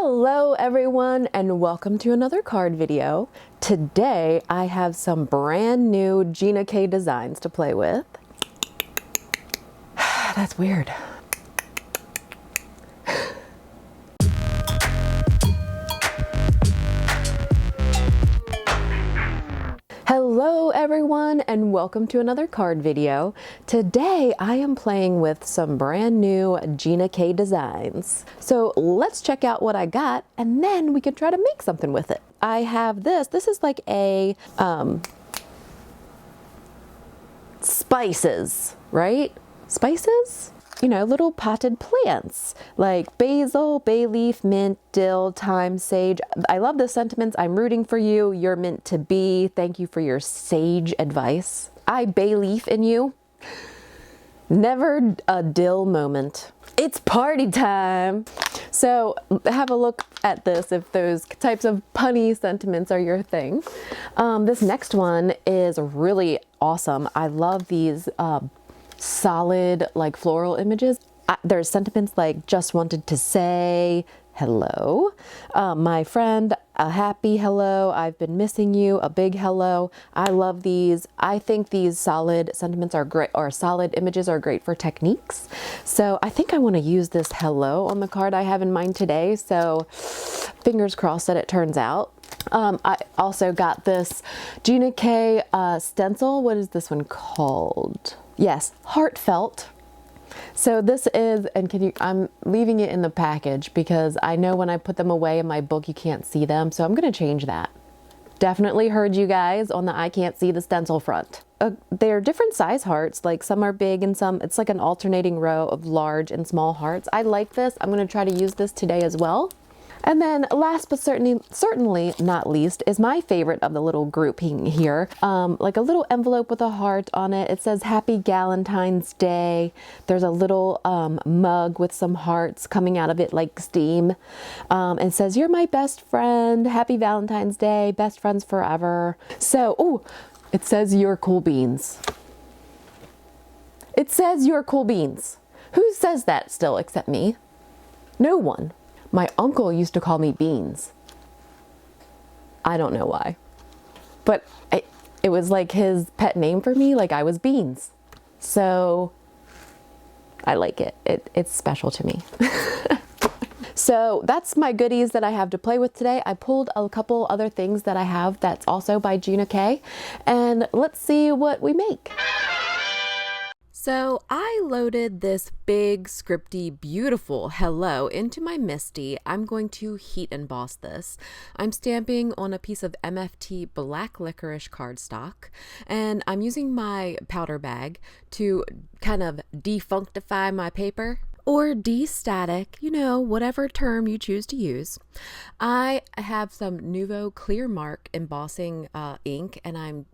Hello everyone and welcome to another card video. Today I have some brand new Gina K Designs to play with. That's weird. Hello everyone and welcome to another card video. Today I am playing with some brand new Gina K Designs. So let's check out what I got and then we can try to make something with it. I have this is like a spices, right? Spices? You know, little potted plants like basil, bay leaf, mint, dill, thyme, sage. I love the sentiments. I'm rooting for you. You're meant to be. Thank you for your sage advice. I bay leaf in you. Never a dill moment. It's party time. So have a look at this if those types of punny sentiments are your thing. This next one is really awesome. I love these solid like floral images. There's sentiments like just wanted to say hello, my friend, a happy hello, I've been missing you, a big hello. I love these. I think these solid sentiments are great, or solid images are great for techniques. So I think I want to use this hello on the card I have in mind today. So fingers crossed that it turns out. I also got this Gina K stencil. What is this one called? Yes, heartfelt. So this is, and I'm leaving it in the package because I know when I put them away in my book, you can't see them. So I'm going to change that. Definitely heard you guys on the I can't see the stencil front. They're different size hearts, like some are big and some, it's like an alternating row of large and small hearts. I like this. I'm going to try to use this today as well. And then last but certainly not least is my favorite of the little grouping here. Like a little envelope with a heart on it. It says Happy Valentine's Day. There's a little mug with some hearts coming out of it like steam. It says, you're my best friend. Happy Valentine's Day. Best friends forever. So, oh, it says you're cool beans. It says you're cool beans. Who says that still except me? No one. My uncle used to call me Beans. I don't know why, but it was like his pet name for me, like I was Beans. So I like it. It's special to me. So that's my goodies that I have to play with today. I pulled a couple other things that I have that's also by Gina K, and let's see what we make. So I loaded this big, scripty, beautiful hello into my MISTI. I'm going to heat emboss this. I'm stamping on a piece of MFT black licorice cardstock, and I'm using my powder bag to kind of defunctify my paper, or de-static, you know, whatever term you choose to use. I have some Nuvo Clear Mark embossing ink, and I'm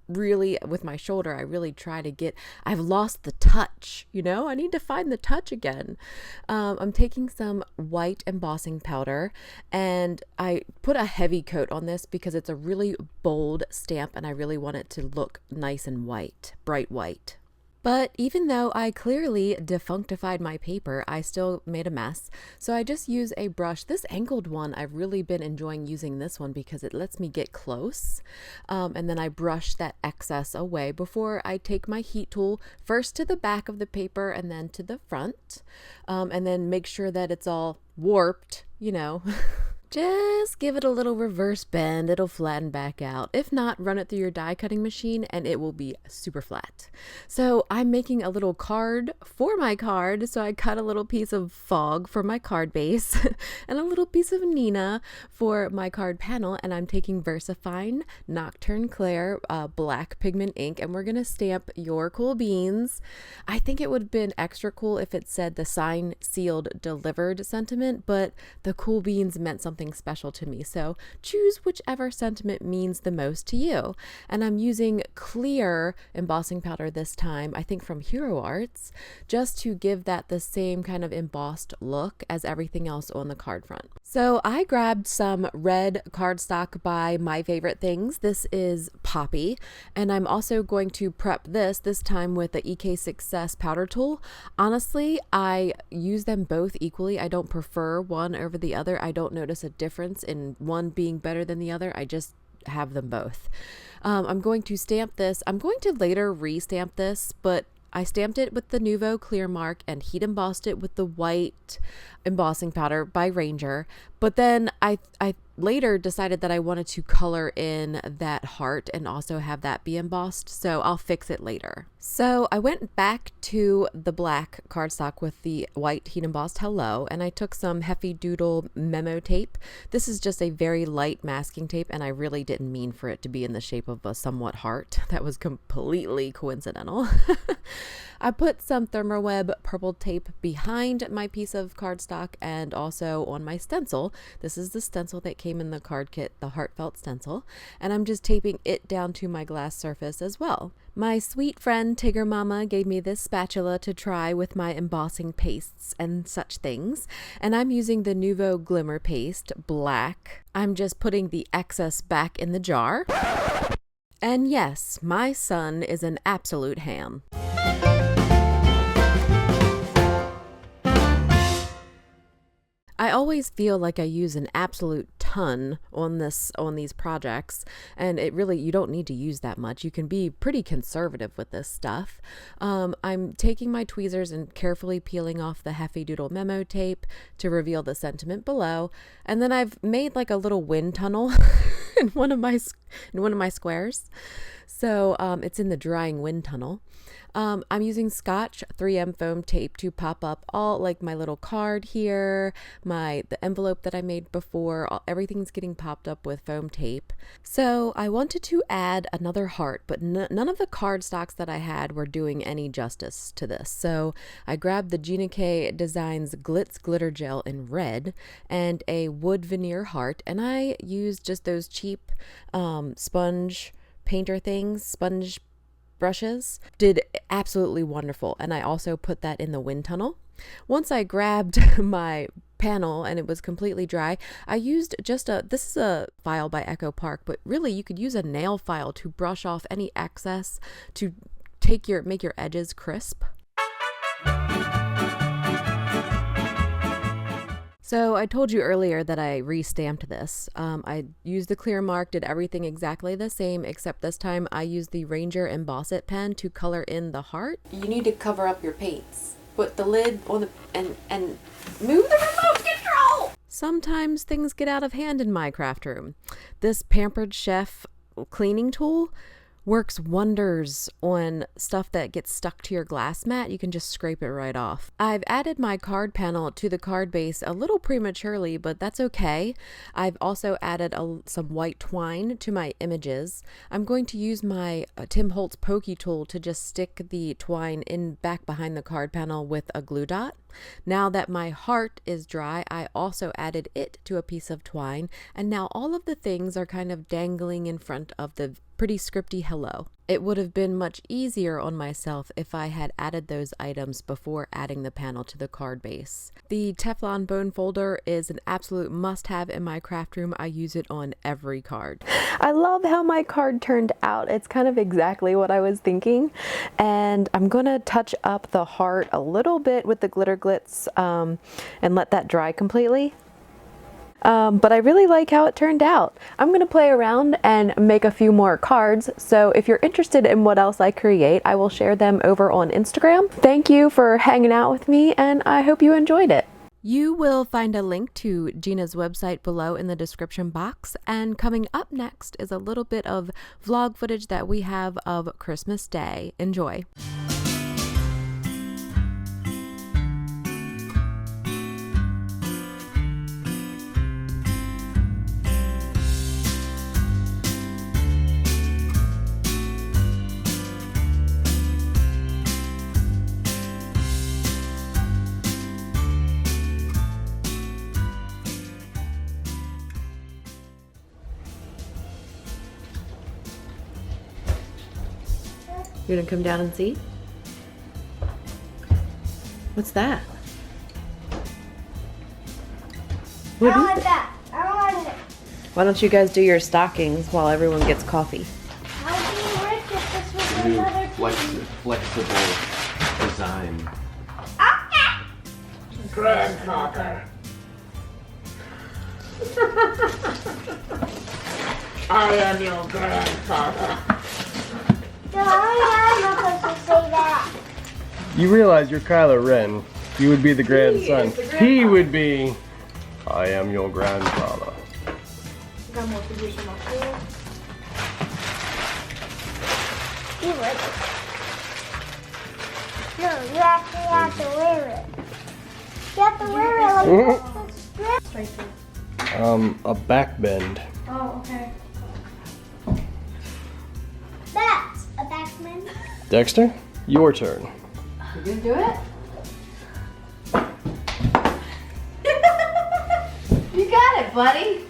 really, with my shoulder, I really try to get, I've lost the touch, you know, I need to find the touch again. I'm taking some white embossing powder and I put a heavy coat on this because it's a really bold stamp and I really want it to look nice and white, bright white. But even though I clearly defunctified my paper, I still made a mess. So I just use a brush. This angled one, I've really been enjoying using this one because it lets me get close. And then I brush that excess away before I take my heat tool first to the back of the paper and then to the front. And then make sure that it's all warped, you know. Just give it a little reverse bend, it'll flatten back out. If not, run it through your die cutting machine and it will be super flat. So I'm making a little card for my card. So I cut a little piece of fog for my card base and a little piece of Neenah for my card panel. And I'm taking VersaFine Nocturne Clair black pigment ink, and we're gonna stamp your cool beans. I think it would have been extra cool if it said the signed, sealed, delivered sentiment, but the cool beans meant something something special to me. So choose whichever sentiment means the most to you. And I'm using clear embossing powder this time, I think from Hero Arts, just to give that the same kind of embossed look as everything else on the card front. So I grabbed some red cardstock by My Favorite Things. This is Poppy, and I'm also going to prep this time with the EK Success powder tool. Honestly, I use them both equally. I don't prefer one over the other. I don't notice a difference in one being better than the other. I just have them both. I'm going to stamp this. I'm going to later re-stamp this, but I stamped it with the Nuvo clear mark and heat embossed it with the white embossing powder by Ranger. But then I later decided that I wanted to color in that heart and also have that be embossed, so I'll fix it later. So I went back to the black cardstock with the white heat embossed hello, and I took some Hefty Doodle memo tape. This is just a very light masking tape, and I really didn't mean for it to be in the shape of a somewhat heart. That was completely coincidental. I put some Thermoweb purple tape behind my piece of cardstock and also on my stencil. This is the stencil that came in the card kit, the heartfelt stencil, and I'm just taping it down to my glass surface as well. My sweet friend Tigger Mama gave me this spatula to try with my embossing pastes and such things, and I'm using the Nuvo Glimmer paste, black. I'm just putting the excess back in the jar. And yes, my son is an absolute ham. I always feel like I use an absolute ton on these projects, and you don't need to use that much. You can be pretty conservative with this stuff. I'm taking my tweezers and carefully peeling off the Hefty Doodle memo tape to reveal the sentiment below, and then I've made like a little wind tunnel in one of my squares. So it's in the drying wind tunnel. I'm using Scotch 3M foam tape to pop up all like my little card here, the envelope that I made before, everything's getting popped up with foam tape. So I wanted to add another heart, but none of the card stocks that I had were doing any justice to this. So I grabbed the Gina K Designs Glitz glitter gel in red and a wood veneer heart, and I used just those cheap sponge painter things, sponge brushes. Did absolutely wonderful, and I also put that in the wind tunnel. Once I grabbed my panel and it was completely dry, I used this is a file by Echo Park, but really you could use a nail file to brush off any excess to make your edges crisp. So I told you earlier that I re-stamped this. I used the clear mark, did everything exactly the same, except this time I used the Ranger Emboss It pen to color in the heart. You need to cover up your paints. Put the lid on the and move the remote control! Sometimes things get out of hand in my craft room. This Pampered Chef cleaning tool works wonders on stuff that gets stuck to your glass mat. You can just scrape it right off. I've added my card panel to the card base a little prematurely, but that's okay. I've also added some white twine to my images. I'm going to use my Tim Holtz pokey tool to just stick the twine back behind the card panel with a glue dot. Now that my heart is dry, I also added it to a piece of twine, and now all of the things are kind of dangling in front of the pretty scripty hello. It would have been much easier on myself if I had added those items before adding the panel to the card base. The Teflon bone folder is an absolute must-have in my craft room. I use it on every card. I love how my card turned out. It's kind of exactly what I was thinking, and I'm gonna touch up the heart a little bit with the glitter glitz and let that dry completely. But I really like how it turned out. I'm going to play around and make a few more cards, so if you're interested in what else I create, I will share them over on Instagram. Thank you for hanging out with me, and I hope you enjoyed it. You will find a link to Gina's website below in the description box, and coming up next is a little bit of vlog footage that we have of Christmas Day. Enjoy! You're gonna come down and see? What's that? I don't like that. I don't like it. Why don't you guys do your stockings while everyone gets coffee? I'll be rich if this was New another flexible design. Okay. Grandfather. I am your grandfather. No, I'm not supposed to say that. You realize you're Kylo Ren. You would be the grandson. He would be, I am your grandfather. Got more position up here. You would. No, you actually have to wear it. You have to wear it like this. A back bend. Oh, okay. That's a backman. Dexter, your turn. You gonna do it? You got it, buddy.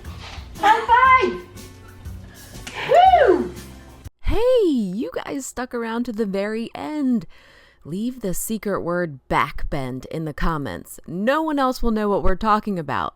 High five! Woo! Hey, you guys stuck around to the very end. Leave the secret word backbend in the comments. No one else will know what we're talking about.